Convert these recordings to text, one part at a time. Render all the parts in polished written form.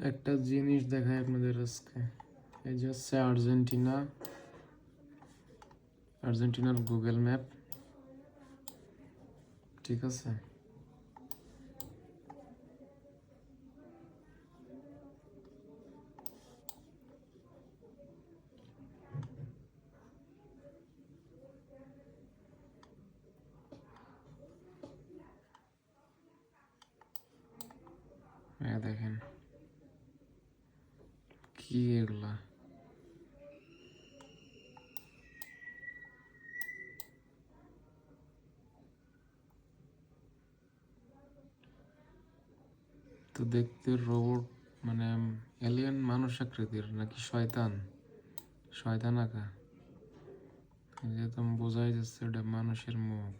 একটা জিনিস দেখাই আপনাদের আজকে। এই যে হচ্ছে আর্জেন্টিনার গুগল ম্যাপ, ঠিক আছে? দেখেন কি এগুলা, তো দেখতে রোবট মানে এলিয়েন মানুষ আকৃতির নাকি শয়তান আঁকা। যেহেতু বোঝাই যাচ্ছে এটা মানুষের মুখ,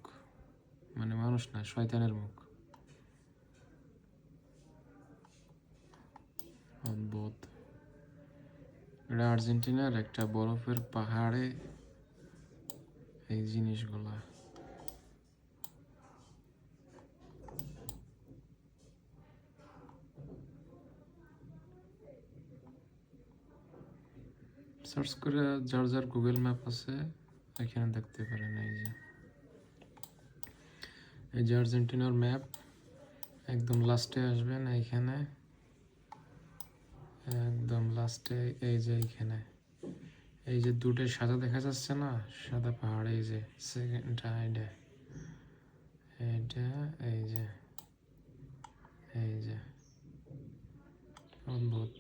মানে মানুষ না, শয়তানের মুখ। অদ্ভুত। এটা আর্জেন্টিনার একটা বরফের পাহাড়ে এই জিনিসগুলা। সার্চ করে যার যার গুগল ম্যাপ আছে এখানে দেখতে পারেন। এই যে আর্জেন্টিনার ম্যাপ, একদম লাস্টে আসবেন এইখানে, একদম লাস্টে এই যে এইখানে এই যে দুটো সাদা দেখা যাচ্ছে না, সাদা পাহাড়, এই যে সেকেন্ডটা, এইটা এই যে অদ্ভুত।